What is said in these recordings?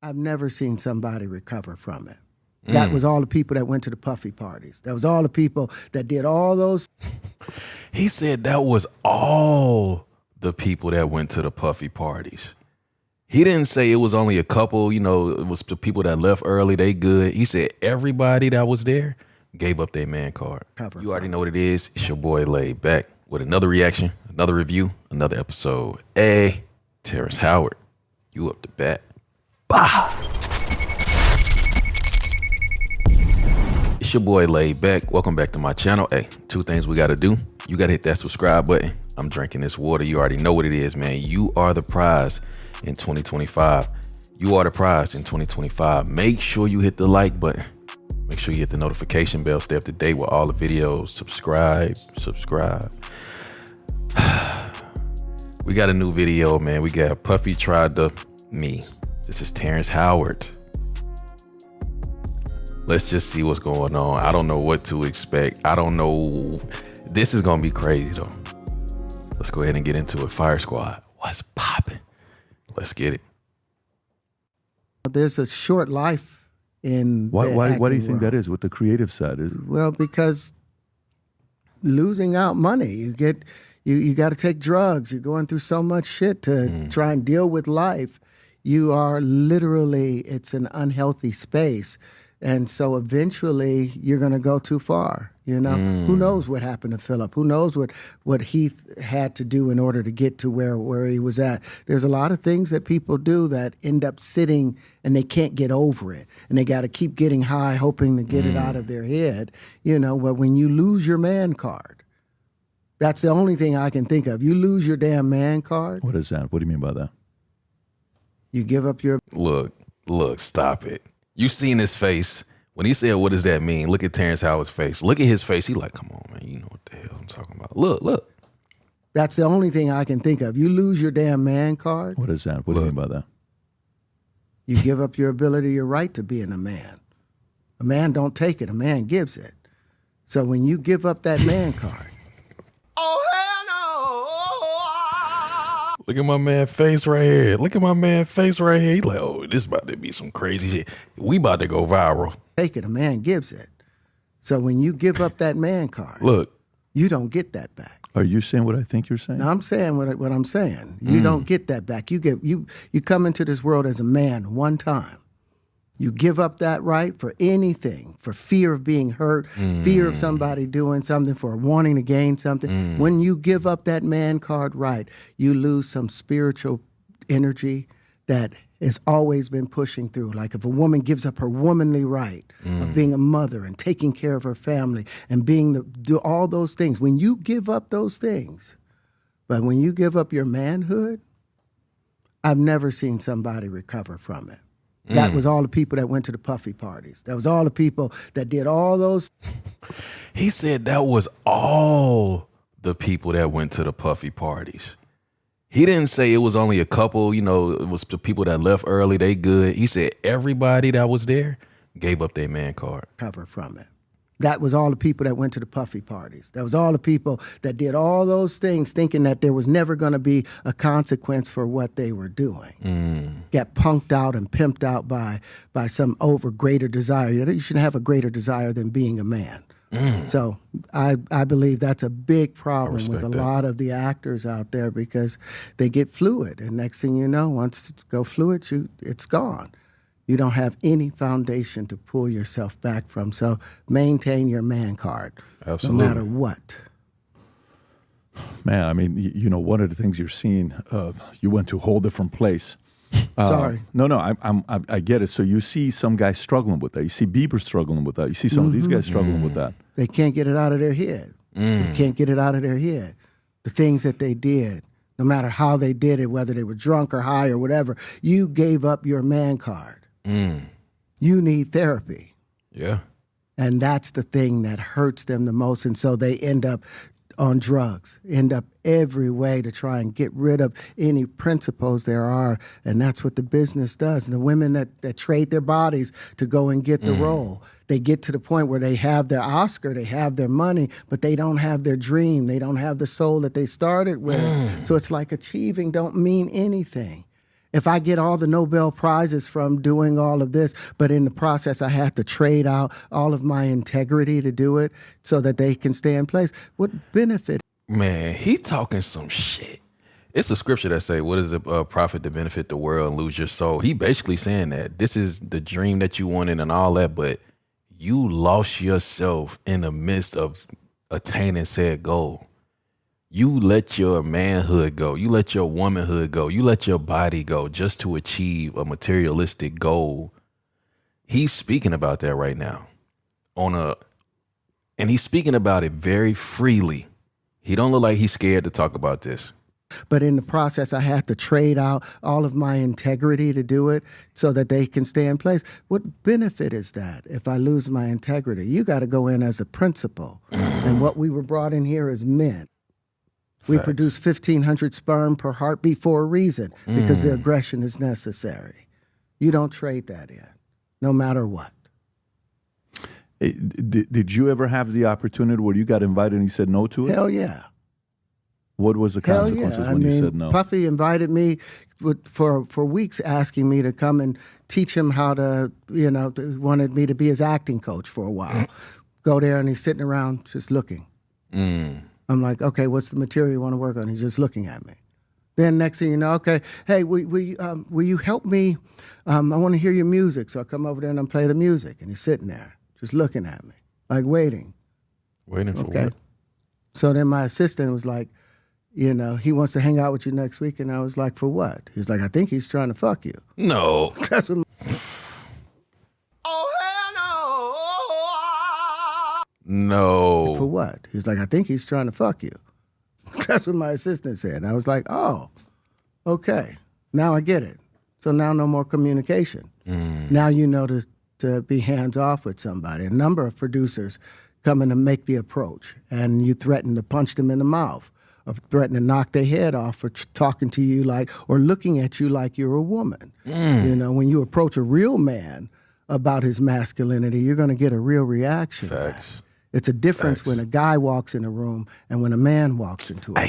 I've never seen somebody recover from it. That was all the people that went to the Puffy parties. That was all the people that did all those. He said that was all the people that went to the Puffy parties. He didn't say it was only a couple, you know, it was the people that left early, they good. He said everybody that was there gave up their man card. You already know what it is. It's your boy Laid Back with another reaction, another review, another episode. Hey, Terrence Howard, you up to bat. Bah! It's your boy Laid Back. Welcome back to my channel. Hey, two things we got to do. You got to hit that subscribe button. I'm drinking this water. You already know what it is, man. You are the prize in 2025. You are the prize in 2025. Make sure you hit the like button. Make sure you hit the notification bell. Stay up to date with all the videos. Subscribe. We got a new video, man. We got Puffy tried to me. This is Terrence Howard. Let's just see what's going on. I don't know what to expect. I don't know. This is going to be crazy, though. Let's go ahead and get into it. Fire Squad, what's popping? Let's get it. There's a short life in Why do you think world. that is? What the creative side is? Well, because losing out money, you got to take drugs. You're going through so much shit to try and deal with life. You are literally, it's an unhealthy space. And so eventually you're going to go too far, you know? Who knows what happened to Philip? Who knows what he had to do in order to get to where he was at? There's a lot of things that people do that end up sitting and they can't get over it. And they got to keep getting high, hoping to get it out of their head, you know? But when you lose your man card, that's the only thing I can think of. You lose your damn man card. What is that? What do you mean by that? You give up your... Look, stop it. You seen his face. When he said, what does that mean? Look at Terrence Howard's face. Look at his face. He like, come on, man. You know what the hell I'm talking about. Look. That's the only thing I can think of. You lose your damn man card. What is that? What do you mean by that? You give up your ability, your right to being a man. A man don't take it. A man gives it. So when you give up that man card. Oh, hell no. Look at my man face right here. Look at my man face right here. He like, oh, this about to be some crazy shit. We about to go viral. Take it. A man gives it. So when you give up that man card, Look. you don't get that back. Are you saying what I think you're saying? Now, I'm saying what I'm saying. You don't get that back. You come into this world as a man one time. You give up that right for anything, for fear of being hurt, fear of somebody doing something, for wanting to gain something. When you give up that man card right, you lose some spiritual energy that has always been pushing through. Like if a woman gives up her womanly right of being a mother and taking care of her family and do all those things. When you give up those things, but when you give up your manhood, I've never seen somebody recover from it. That was all the people that went to the Puffy parties. That was all the people that did all those. He said that was all the people that went to the Puffy parties. He didn't say it was only a couple, you know, it was the people that left early, they good. He said everybody that was there gave up their man card. Recover from it. That was all the people that went to the Puffy parties. That was all the people that did all those things thinking that there was never going to be a consequence for what they were doing. Got punked out and pimped out by some greater desire. You shouldn't have a greater desire than being a man. So I believe that's a big problem with a lot of the actors out there because they get fluid. And next thing you know, once you go fluid, it's gone. You don't have any foundation to pull yourself back from. So maintain your man card, no matter what. Man, I mean, you know, one of the things you're seeing, you went to a whole different place. Sorry. No, I get it. So you see some guys struggling with that. You see Bieber struggling with that. You see some of these guys struggling with that. They can't get it out of their head. They can't get it out of their head. The things that they did, no matter how they did it, whether they were drunk or high or whatever, you gave up your man card. You need therapy. Yeah. And that's the thing that hurts them the most. And so they end up on drugs, end up every way to try and get rid of any principles there are. And that's what the business does. And the women that trade their bodies to go and get the role, they get to the point where they have their Oscar, they have their money, but they don't have their dream. They don't have the soul that they started with. So it's like achieving don't mean anything. If I get all the Nobel Prizes from doing all of this, but in the process I have to trade out all of my integrity to do it so that they can stay in place, what benefit? Man, he talking some shit. It's a scripture that say, what is a profit to benefit the world and lose your soul? He basically saying that this is the dream that you wanted and all that, but you lost yourself in the midst of attaining said goal. You let your manhood go. You let your womanhood go. You let your body go just to achieve a materialistic goal. He's speaking about that right now and he's speaking about it very freely. He don't look like he's scared to talk about this. But in the process, I have to trade out all of my integrity to do it so that they can stay in place. What benefit is that if I lose my integrity? You got to go in as a principal. And what we were brought in here as men. We produce 1,500 sperm per heartbeat for a reason, because the aggression is necessary. You don't trade that in, no matter what. Hey, did you ever have the opportunity where you got invited and you said no to it? Hell yeah. What was the consequences when you said no? Puffy invited me for weeks, asking me to come and teach him how to, wanted me to be his acting coach for a while. Go there and he's sitting around just looking. I'm like, okay, what's the material you want to work on? He's just looking at me. Then next thing you know, okay, hey, will you help me? I want to hear your music. So I come over there and I play the music. And he's sitting there just looking at me, like waiting. Waiting for what? So then my assistant was like, he wants to hang out with you next week. And I was like, for what? He's like, I think he's trying to fuck you. No. That's what. No. For what? He's like, I think he's trying to fuck you. That's what my assistant said. And I was like, oh, okay. Now I get it. So now no more communication. Now you know to be hands off with somebody. A number of producers come in and make the approach, and you threaten to punch them in the mouth, or threaten to knock their head off for talking to you or looking at you like you're a woman. When you approach a real man about his masculinity, you're going to get a real reaction. Facts. It's a difference when a guy walks in a room and when a man walks into a room.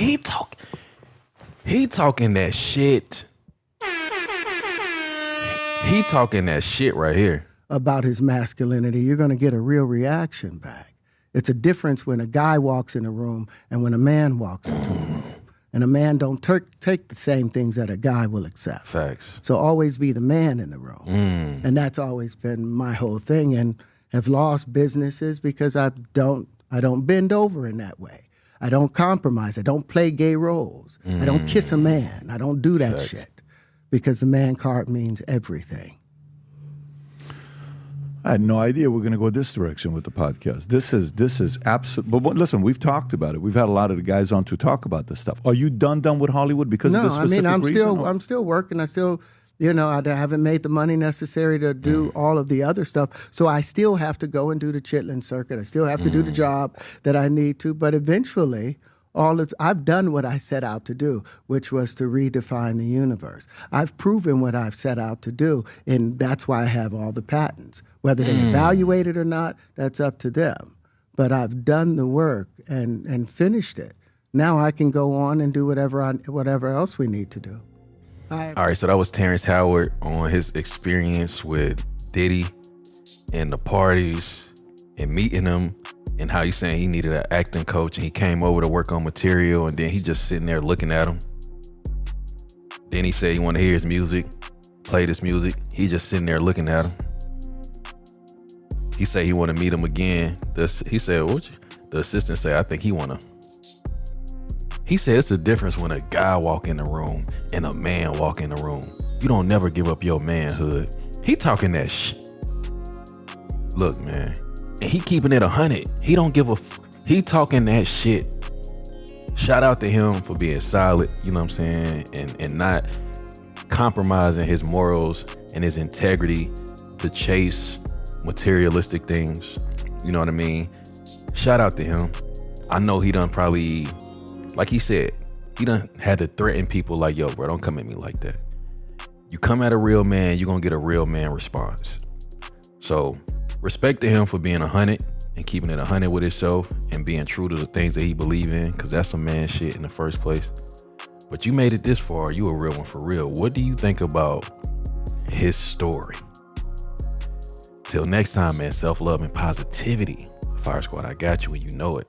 He talking that shit. He talking that shit right here. About his masculinity, you're going to get a real reaction back. It's a difference when a guy walks in a room and when a man walks into a room. And a man don't take the same things that a guy will accept. Facts. So always be the man in the room. And that's always been my whole thing. And have lost businesses because I don't bend over in that way. I don't compromise. I don't play gay roles. I don't kiss a man. I don't do that shit, because the man card means everything. I had no idea we're going to go this direction with the podcast. This is absolute. But listen, we've talked about it. We've had a lot of the guys on to talk about this stuff. Are you done with Hollywood because of this specific reason? I'm still working. I still. I haven't made the money necessary to do all of the other stuff. So I still have to go and do the Chitlin circuit. I still have to do the job that I need to. But eventually, I've done what I set out to do, which was to redefine the universe. I've proven what I've set out to do, and that's why I have all the patents. Whether they evaluate it or not, that's up to them. But I've done the work and finished it. Now I can go on and do whatever else we need to do. All right, so that was Terrence Howard on his experience with Diddy and the parties and meeting him, and how he's saying he needed an acting coach, and he came over to work on material, and then he just sitting there looking at him. Then he said he wanted to hear his music, play this music. He just sitting there looking at him. He said he want to meet him again. He said, the assistant said, I think he want to. He said it's a difference when a guy walk in the room and a man walk in the room. You don't never give up your manhood. He talking that shit. Look, man. And he keeping it 100. He don't give a he talking that shit. Shout out to him for being solid, you know what I'm saying? And not compromising his morals and his integrity to chase materialistic things. You know what I mean? Shout out to him. I know he done probably, like he said, he done had to threaten people like, yo, bro, don't come at me like that. You come at a real man, you're gonna get a real man response. So respect to him for being 100 and keeping it 100 with himself and being true to the things that he believe in, because that's some man shit in the first place. But you made it this far. You a real one for real. What do you think about his story? Till next time, man. Self-love and positivity. Fire Squad, I got you and you know it.